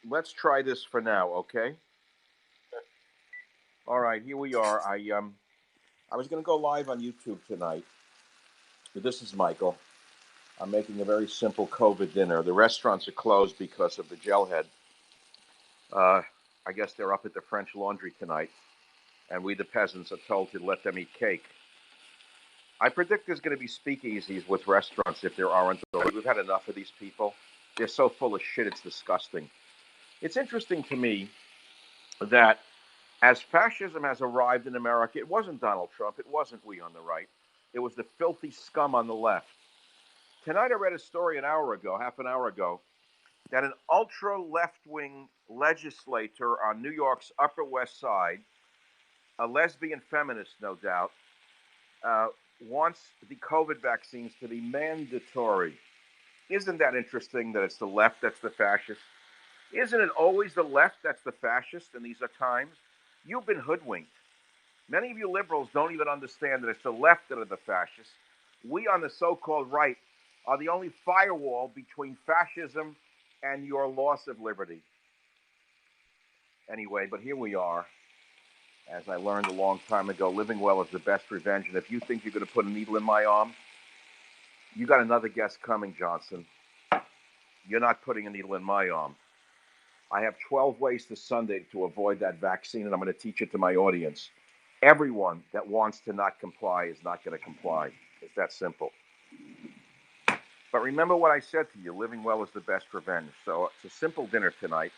Let's try this for now, okay? All right, here we are. I was going to go live on YouTube tonight. But this is Michael. I'm making a very simple COVID dinner. The restaurants are closed because of the gelhead. Uh, I guess they're up at the French Laundry tonight, and we, the peasants, are told to let them eat cake. I predict there's going to be speakeasies with restaurants if there aren't. We've had enough of these people. They're so full of shit, it's disgusting. It's interesting to me that as fascism has arrived in America, it wasn't Donald Trump, it wasn't we on the right, it was the filthy scum on the left. Tonight I read a story half an hour ago, that an ultra left wing legislator on New York's Upper West Side, a lesbian feminist, no doubt, uh, wants the COVID vaccines to be mandatory. Isn't that interesting that it's the left that's the fascist? Isn't it always the left that's the fascist in these times? You've been hoodwinked. Many of you liberals don't even understand that it's the left that are the fascists. We on the so-called right are the only firewall between fascism and your loss of liberty. Anyway, but here we are. As I learned a long time ago, living well is the best revenge. And if you think you're going to put a needle in my arm, you got another guest coming, Johnson. You're not putting a needle in my arm. I have 12 ways to Sunday to avoid that vaccine, and I'm going to teach it to my audience. Everyone that wants to not comply is not going to comply. It's that simple. But remember what I said to you, living well is the best revenge. So it's a simple dinner tonight.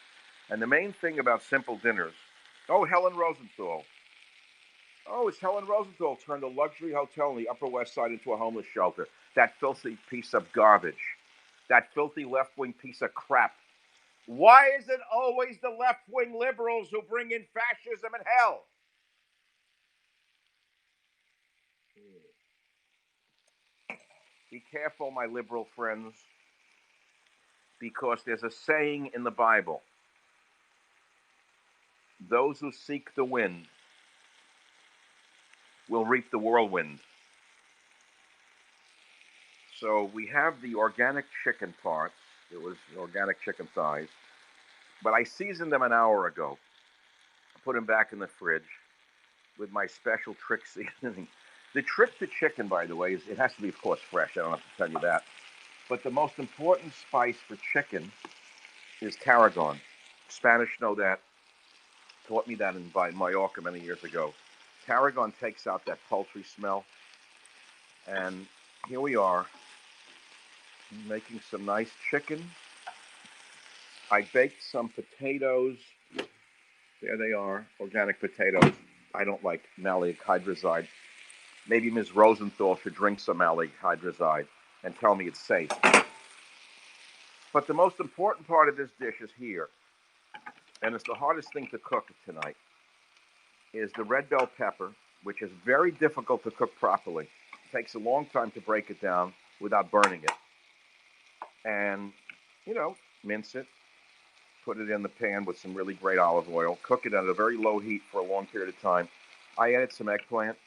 And the main thing about simple dinners, oh, Helen Rosenthal. Oh, it's Helen Rosenthal turned a luxury hotel on the Upper West Side into a homeless shelter. That filthy piece of garbage. That filthy left-wing piece of crap. Why is it always the left-wing liberals who bring in fascism and hell? Be careful, my liberal friends, because there's a saying in the Bible: those who seek the wind will reap the whirlwind. So we have the organic chicken parts. It was organic chicken thighs, but I seasoned them an hour ago. I put them back in the fridge with my special trick seasoning. The trick to chicken, by the way, is it has to be, of course, fresh. I don't have to tell you that. But the most important spice for chicken is tarragon. Spanish know that. Taught me that in Mallorca many years ago. Tarragon takes out that poultry smell. And here we are, making some nice chicken. I baked some potatoes. There they are, organic potatoes. I don't like maleic hydrazide. Maybe Ms. Rosenthal should drink some maleic hydrazide and tell me it's safe. But the most important part of this dish is here, and it's the hardest thing to cook tonight, is the red bell pepper, which is very difficult to cook properly. It takes a long time to break it down without burning it. And, mince it, put it in the pan with some really great olive oil, cook it at a very low heat for a long period of time. I added some eggplant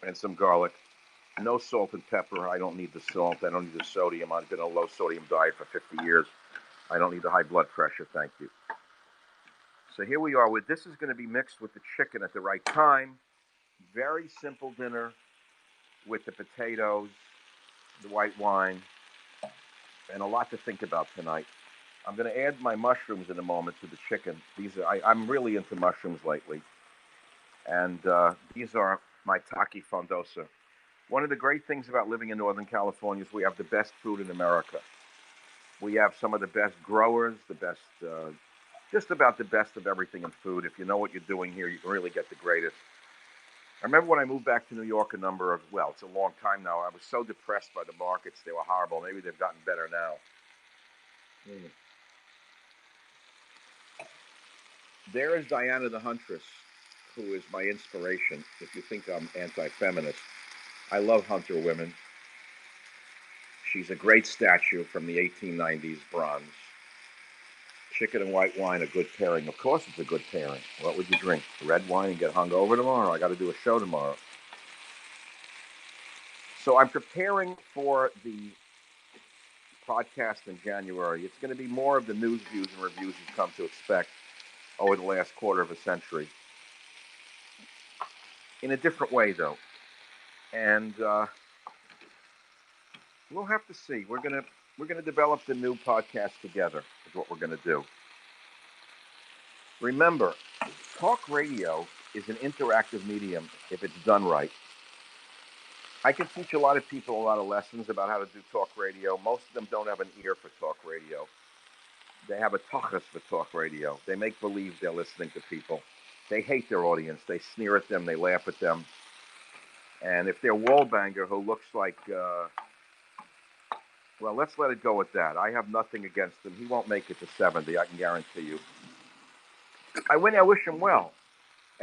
and some garlic. No salt and pepper. I don't need the salt. I don't need the sodium. I've been on a low sodium diet for 50 years. I don't need the high blood pressure. Thank you. So here we are. This is going to be mixed with the chicken at the right time. Very simple dinner with the potatoes, the white wine, and a lot to think about tonight. I'm going to add my mushrooms in a moment to the chicken. I'm really into mushrooms lately. And these are my taki fondosa. One of the great things about living in Northern California is we have the best food in America. We have some of the best growers, the best, just about the best of everything in food. If you know what you're doing here, you can really get the greatest. I remember when I moved back to New York it's a long time now. I was so depressed by the markets. They were horrible. Maybe they've gotten better now. There is Diana the Huntress, who is my inspiration. If you think I'm anti-feminist, I love hunter women. She's a great statue from the 1890s, bronze. Chicken and white wine, a good pairing. Of course it's a good pairing. What would you drink? Red wine and get hungover tomorrow? I got to do a show tomorrow. So I'm preparing for the podcast in January. It's going to be more of the news, views, and reviews you've come to expect over the last quarter of a century. In a different way, though. And we'll have to see. We're gonna develop the new podcast together. Is what we're gonna do. Remember, talk radio is an interactive medium if it's done right. I can teach a lot of people a lot of lessons about how to do talk radio. Most of them don't have an ear for talk radio. They have a tachas for talk radio. They make believe they're listening to people. They hate their audience. They sneer at them. They laugh at them. And if they're wallbanger who looks like, well, let's let it go at that. I have nothing against him. He won't make it to 70, I can guarantee you. I wish him well.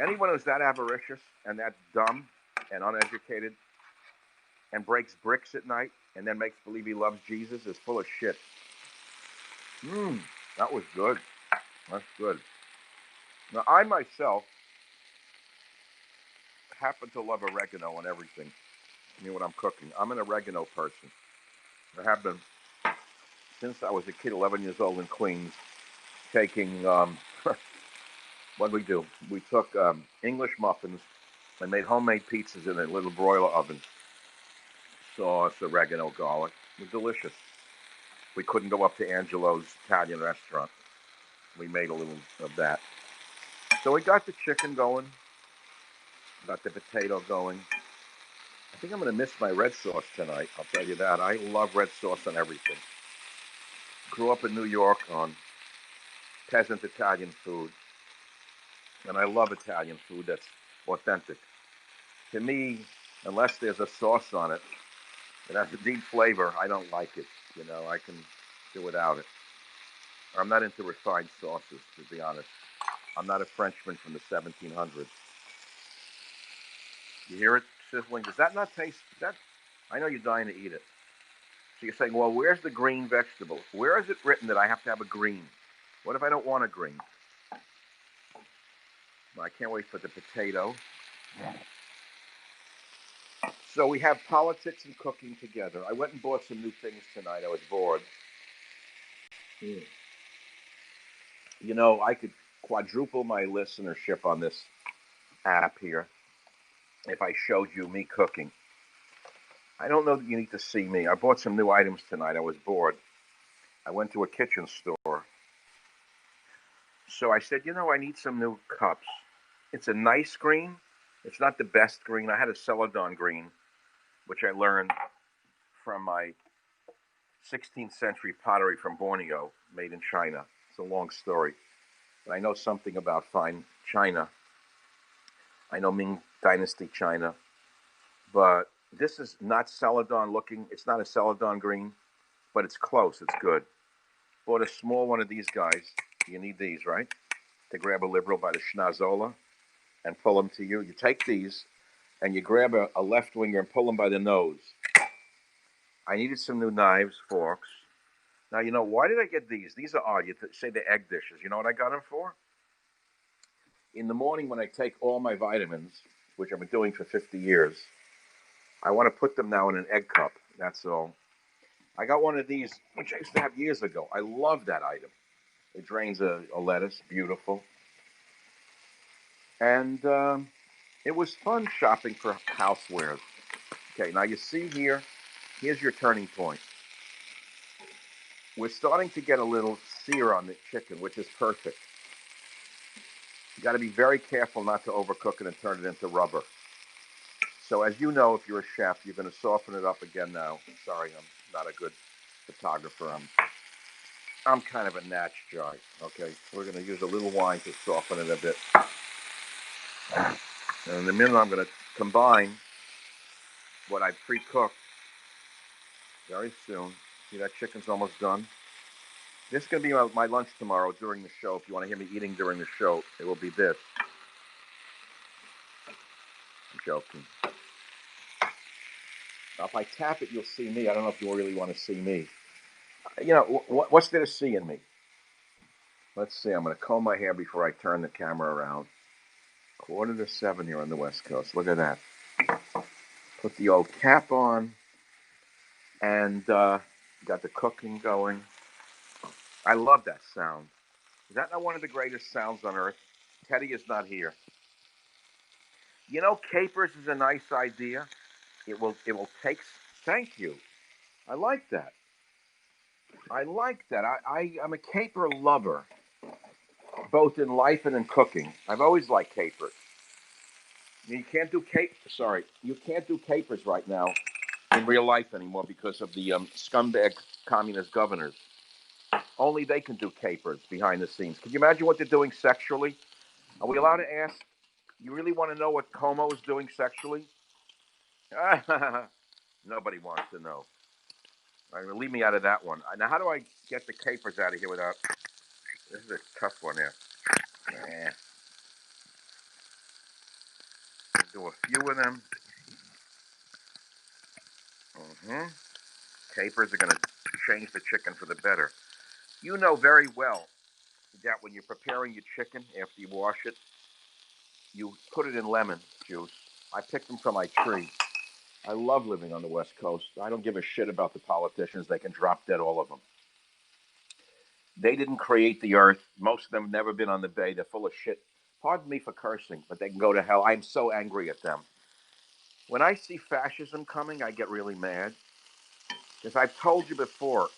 Anyone who's that avaricious and that dumb and uneducated and breaks bricks at night and then makes believe he loves Jesus is full of shit. That was good. That's good. Now, I myself happen to love oregano and everything. I mean, when I'm cooking, I'm an oregano person. I have been since I was a kid, 11 years old in Queens, taking, what did we do? We took English muffins and made homemade pizzas in a little broiler oven. Sauce, oregano, garlic. It was delicious. We couldn't go up to Angelo's Italian restaurant. We made a little of that. So we got the chicken going, got the potato going. I think I'm going to miss my red sauce tonight, I'll tell you that. I love red sauce on everything. Grew up in New York on peasant Italian food, and I love Italian food that's authentic. To me, unless there's a sauce on it, it has a deep flavor, I don't like it. You know, I can do without it. I'm not into refined sauces, to be honest. I'm not a Frenchman from the 1700s. You hear it sizzling? Does that not taste that? I know you're dying to eat it. So you're saying, well, where's the green vegetable? Where is it written that I have to have a green? What if I don't want a green? Well, I can't wait for the potato. So we have politics and cooking together. I went and bought some new things tonight. I was bored. You know, I could quadruple my listenership on this app here if I showed you me cooking. I don't know that you need to see me. I bought some new items tonight. I was bored. I went to a kitchen store. So I said, you know, I need some new cups. It's a nice green. It's not the best green. I had a celadon green, which I learned from my 16th century pottery from Borneo, made in China. It's a long story. But I know something about fine china. I know Ming Dynasty China. But this is not celadon looking. It's not a celadon green, but it's close. It's good. Bought a small one of these guys. You need these, right? To grab a liberal by the schnozola and pull them to you. You take these and you grab a left winger and pull them by the nose. I needed some new knives, forks. Now, you know, why did I get these? These are odd. You say they're egg dishes. You know what I got them for? In the morning when I take all my vitamins, which I've been doing for 50 years, I want to put them now in an egg cup. That's all. I got one of these, which I used to have years ago. I love that item. It drains a lettuce. Beautiful. And it was fun shopping for housewares. Okay, now you see here, here's your turning point. We're starting to get a little sear on the chicken, which is perfect. You got to be very careful not to overcook it and turn it into rubber. So as you know, if you're a chef, you're going to soften it up again now. Sorry, I'm not a good photographer. I'm kind of a natch guy. Okay, we're going to use a little wine to soften it a bit. And in a minute, I'm going to combine what I pre-cooked very soon. See, that chicken's almost done. This is going to be my lunch tomorrow during the show. If you want to hear me eating during the show, it will be this. I'm joking. Now, if I tap it, you'll see me. I don't know if you really want to see me. You know, what's there to see in me? Let's see. I'm going to comb my hair before I turn the camera around. 6:45 here on the West Coast. Look at that. Put the old cap on. And Got the cooking going. I love that sound. Is that not one of the greatest sounds on earth? Teddy is not here. You know, capers is a nice idea. It will take. Thank you. I like that. I like that. I'm a caper lover, both in life and in cooking. I've always liked capers. You can't do Sorry, you can't do capers right now in real life anymore because of the scumbag communist governors. Only they can do capers behind the scenes. Can you imagine what they're doing sexually? Are we allowed to ask? You really want to know what Como is doing sexually? Nobody wants to know. All right, leave me out of that one. Now, how do I get the capers out of here without? This is a tough one here. Yeah. Do a few of them. Mm-hmm. Capers are going to change the chicken for the better. You know very well that when you're preparing your chicken after you wash it, you put it in lemon juice. I picked them from my tree. I love living on the West Coast. I don't give a shit about the politicians. They can drop dead, all of them. They didn't create the earth. Most of them have never been on the bay. They're full of shit. Pardon me for cursing, but they can go to hell. I'm so angry at them. When I see fascism coming, I get really mad. Because I've told you before,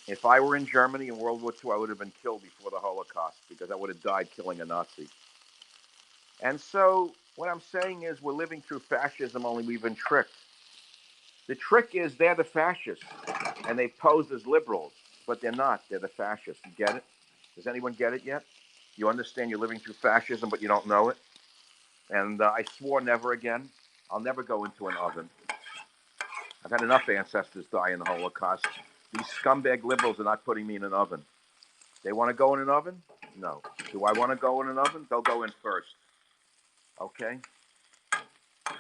if I were in Germany in World War II, I would have been killed before the Holocaust because I would have died killing a Nazi. And so what I'm saying is we're living through fascism, only we've been tricked. The trick is they're the fascists, and they pose as liberals, but they're not. They're the fascists. You get it? Does anyone get it yet? You understand you're living through fascism, but you don't know it? And I swore never again. I'll never go into an oven. I've had enough ancestors die in the Holocaust. These scumbag liberals are not putting me in an oven. They want to go in an oven? No. Do I want to go in an oven? They'll go in first. Okay?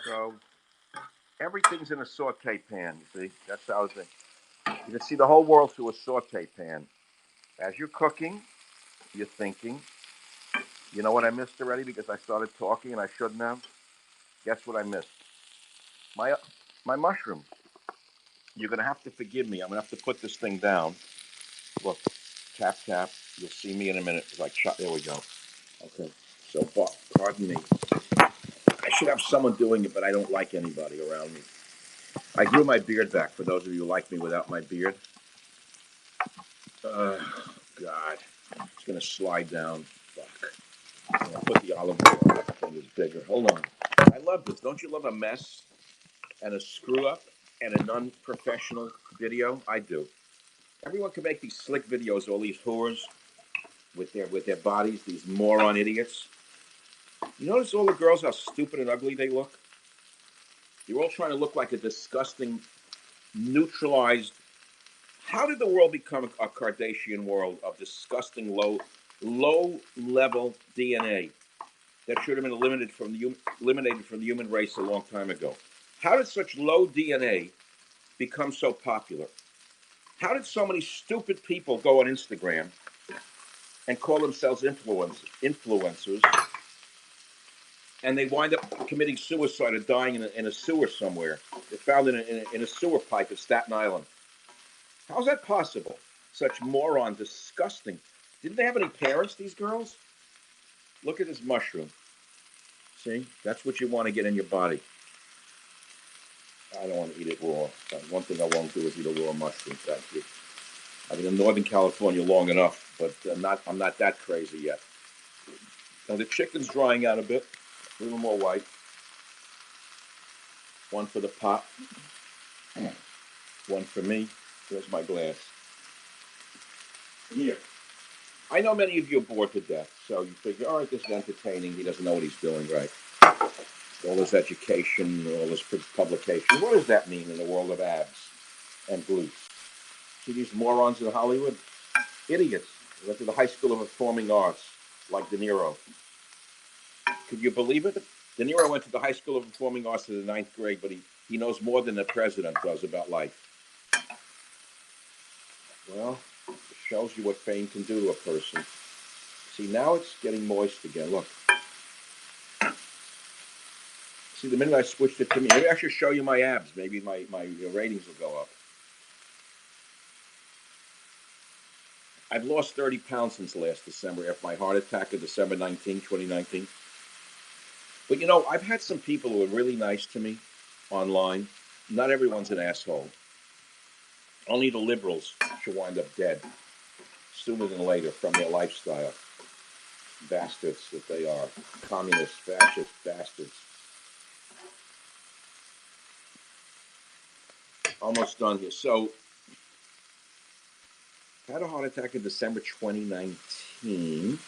So everything's in a saute pan, you see? That's how it's. You can see the whole world through a saute pan. As you're cooking, you're thinking. You know what I missed already because I started talking and I shouldn't have? Guess what I missed? My mushroom. You're going to have to forgive me. I'm going to have to put this thing down. Look, tap, tap. You'll see me in a minute. Like, there we go. Okay. So, pardon me. I should have someone doing it, but I don't like anybody around me. I grew my beard back, for those of you who like me without my beard. God. It's going to slide down. Fuck. I'm going to put the olive oil on. That thing is bigger. Hold on. I love this. Don't you love a mess and a screw up and a non-professional video? I do. Everyone can make these slick videos, all these whores with their bodies, these moron idiots. You notice all the girls, how stupid and ugly they look? They're all trying to look like a disgusting, neutralized. How did the world become a Kardashian world of disgusting, low level DNA that should have been eliminated from the human race a long time ago? How did such low DNA become so popular? How did so many stupid people go on Instagram and call themselves influencers, and they wind up committing suicide or dying in a sewer somewhere? They're found in a sewer pipe at Staten Island. How's that possible? Such moron, disgusting. Didn't they have any parents, these girls? Look at this mushroom. See? That's what you want to get in your body. I don't want to eat it raw. One thing I won't do is eat a raw mushroom. Thank you. I've been in Northern California long enough, but I'm not that crazy yet. Now the chicken's drying out a bit, a little more white. One for the pot, one for me. Here's my glass. Here. I know many of you are bored to death, so you figure, all right, this is entertaining. He doesn't know what he's doing, right? All this education, all this publication. What does that mean in the world of abs and glutes? See these morons in Hollywood? Idiots. They went to the High School of Performing Arts, like De Niro. Could you believe it? De Niro went to the High School of Performing Arts in the 9th grade, but he knows more than the president does about life. Well, it shows you what fame can do to a person. See, now it's getting moist again. Look. See, the minute I switched it to me, maybe I should show you my abs. Maybe my ratings will go up. I've lost 30 pounds since last December after my heart attack of December 19, 2019. But I've had some people who are really nice to me online. Not everyone's an asshole. Only the liberals should wind up dead sooner than later from their lifestyle. Bastards that they are. Communist, fascist bastards. Almost done here. So, I had a heart attack in December 2019.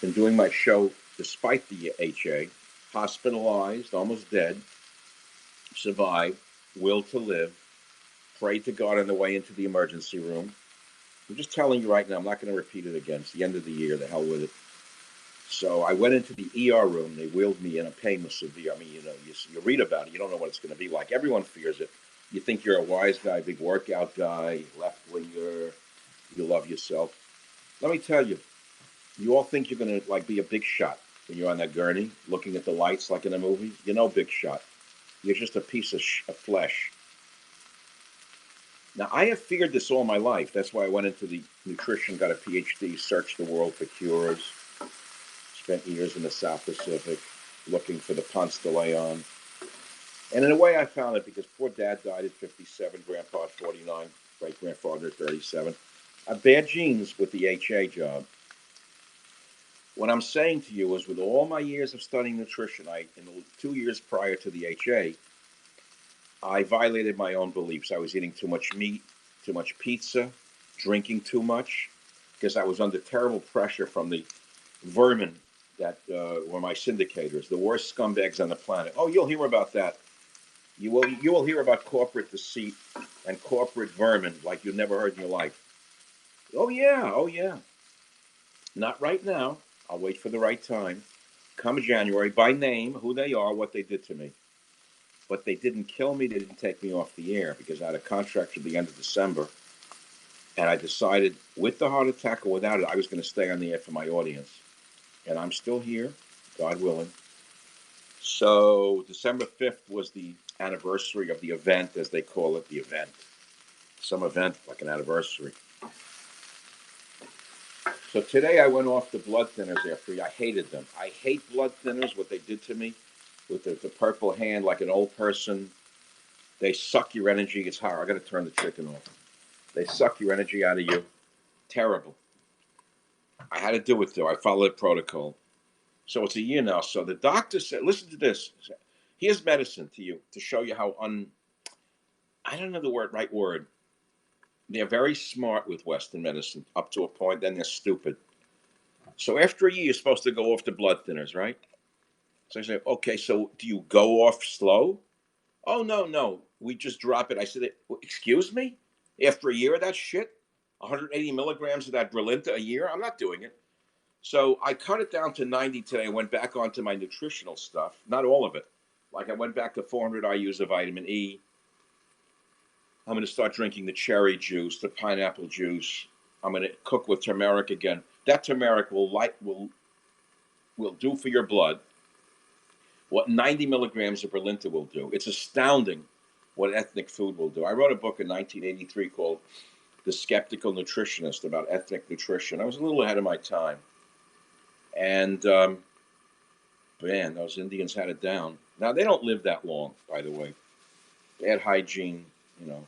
Been doing my show despite the HA. Hospitalized, almost dead. Survived. Will to live. Prayed to God on the way into the emergency room. I'm just telling you right now, I'm not going to repeat it again. It's the end of the year. The hell with it. So I went into the ER room. They wheeled me in. Pain was severe. I mean, you read about it. You don't know what it's going to be like. Everyone fears it. You think you're a wise guy, big workout guy, left winger. You love yourself. Let me tell you, you all think you're going to be a big shot when you're on that gurney, looking at the lights like in a movie. You're no big shot. You're just a piece of flesh. Now, I have feared this all my life. That's why I went into the nutrition, got a PhD, searched the world for cures, spent years in the South Pacific looking for the Ponce de Leon. And in a way, I found it because poor dad died at 57, grandpa at 49, great grandfather at 37. I have bad genes with the HA job. What I'm saying to you is, with all my years of studying nutrition, in the 2 years prior to the HA, I violated my own beliefs. I was eating too much meat, too much pizza, drinking too much, because I was under terrible pressure from the vermin that were my syndicators, the worst scumbags on the planet. Oh, you'll hear about that. You will hear about corporate deceit and corporate vermin like you've never heard in your life. Oh yeah, oh yeah. Not right now. I'll wait for the right time. Come January, by name, who they are, what they did to me. But they didn't kill me. They didn't take me off the air because I had a contract to the end of December. And I decided, with the heart attack or without it, I was going to stay on the air for my audience. And I'm still here, God willing. So December 5th was the anniversary of the event, as they call it, the event. Some event, like an anniversary. So today I went off the blood thinners after I hated them. I hate blood thinners, what they did to me with the purple hand like an old person. They suck your energy. It's hard. I got to turn the chicken off. They suck your energy out of you. Terrible. I had to do it though. I followed protocol. So it's a year now. So the doctor said, listen to this. Here's medicine to you to show you how I don't know the right word. They're very smart with Western medicine up to a point, then they're stupid. So after a year, you're supposed to go off the blood thinners, right? So I said, okay, so do you go off slow? Oh, no, no. We just drop it. I said, excuse me? After a year of that shit? 180 milligrams of that Brilinta a year? I'm not doing it. So I cut it down to 90 today. I went back onto my nutritional stuff. Not all of it. Like I went back to 400 IUs of vitamin E. I'm going to start drinking the cherry juice, the pineapple juice. I'm going to cook with turmeric again. That turmeric will do for your blood what 90 milligrams of Brilinta will do. It's astounding what ethnic food will do. I wrote a book in 1983 called The Skeptical Nutritionist about ethnic nutrition. I was a little ahead of my time. And man, those Indians had it down. Now, they don't live that long, by the way. Bad hygiene, you know.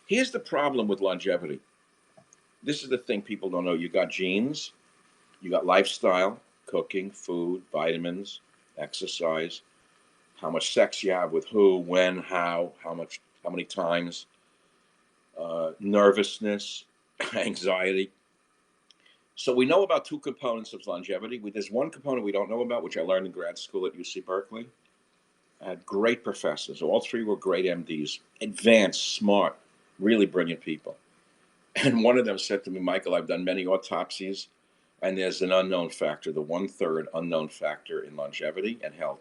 Here's the problem with longevity. This is the thing people don't know. You got genes, you got lifestyle, cooking, food, vitamins, exercise, how much sex you have with who, when, how many times, nervousness, anxiety. So we know about two components of longevity. There's one component we don't know about, which I learned in grad school at UC Berkeley. I had great professors. All three were great MDs, advanced, smart, really brilliant people. And one of them said to me, Michael, I've done many autopsies, and there's an unknown factor, the 1/3 unknown factor in longevity and health.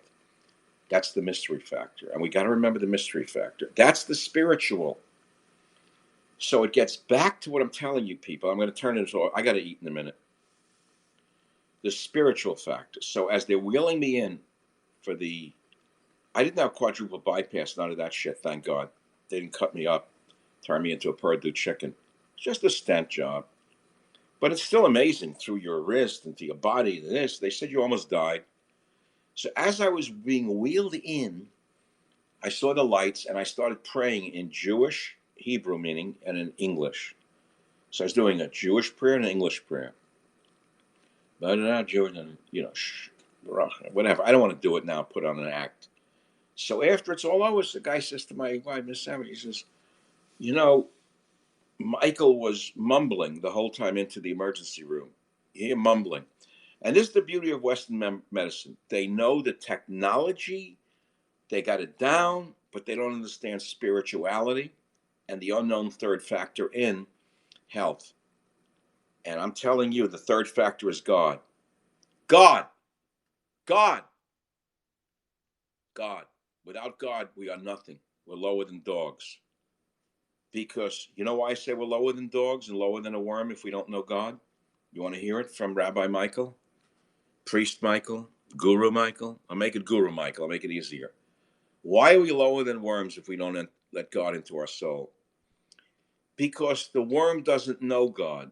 That's the mystery factor. And we got to remember the mystery factor. That's the spiritual. So it gets back to what I'm telling you, people. I'm going to turn it into, I got to eat in a minute. The spiritual factor. So as they're wheeling me in for I didn't have quadruple bypass, none of that shit, thank God. They didn't cut me up, turn me into a Purdue chicken. It's just a stent job. But it's still amazing through your wrist and to your body and this. They said you almost died. So as I was being wheeled in, I saw the lights and I started praying in Jewish, Hebrew meaning, and in English. So I was doing a Jewish prayer and an English prayer. But not Jewish, and whatever. I don't want to do it now. Put on an act. So after it's all over, the guy says to my wife, Miss Savage, he says, "You know, Michael was mumbling the whole time into the emergency room. You hear mumbling, and this is the beauty of Western medicine. They know the technology, they got it down, but they don't understand spirituality and the unknown third factor in health. And I'm telling you, the third factor is God. God, God, God. Without God, we are nothing. We're lower than dogs. Because you know why I say we're lower than dogs and lower than a worm if we don't know God? You want to hear it from Rabbi Michael, Priest Michael, Guru Michael? I'll make it Guru Michael. I'll make it easier. Why are we lower than worms if we don't let God into our soul? Because the worm doesn't know God.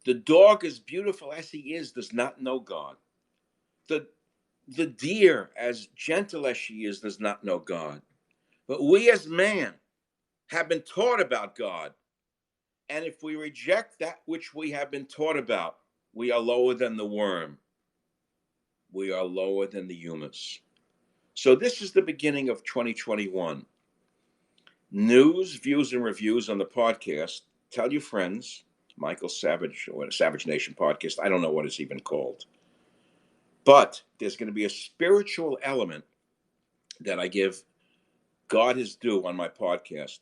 The dog, as beautiful as he is, does not know God. The, the deer, as gentle as she is, does not know God. But we as man have been taught about God. And if we reject that which we have been taught about, we are lower than the worm. We are lower than the humus. So this is the beginning of 2021. News, views, and reviews on the podcast. Tell your friends. Michael Savage, or Savage Nation podcast. I don't know what it's even called. But there's going to be a spiritual element that I give God his due on my podcast.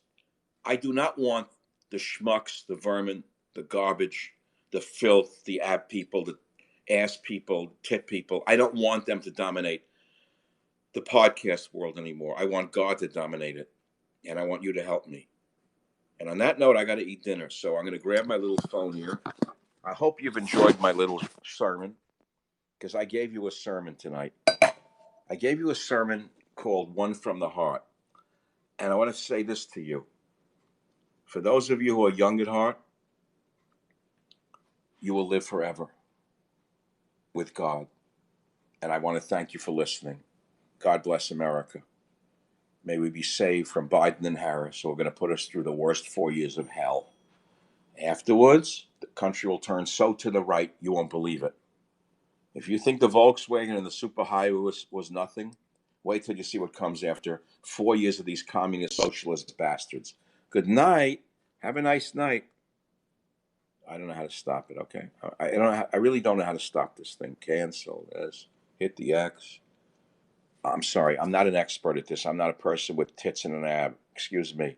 I do not want the schmucks, the vermin, the garbage, the filth, the ab people, the ass people, tit people. I don't want them to dominate the podcast world anymore. I want God to dominate it. And I want you to help me. And on that note, I got to eat dinner. So I'm going to grab my little phone here. I hope you've enjoyed my little sermon because I gave you a sermon tonight. I gave you a sermon called One from the Heart. And I want to say this to you. For those of you who are young at heart, you will live forever with God. And I want to thank you for listening. God bless America. May we be saved from Biden and Harris, who are going to put us through the worst 4 years of hell. Afterwards, the country will turn so to the right, you won't believe it. If you think the Volkswagen and the superhighway was nothing, wait till you see what comes after 4 years of these communist socialist bastards. Good night. Have a nice night. I don't know how to stop it, okay? I really don't know how to stop this thing. Cancel this. Hit the X. I'm sorry. I'm not an expert at this. I'm not a person with tits and an ab. Excuse me.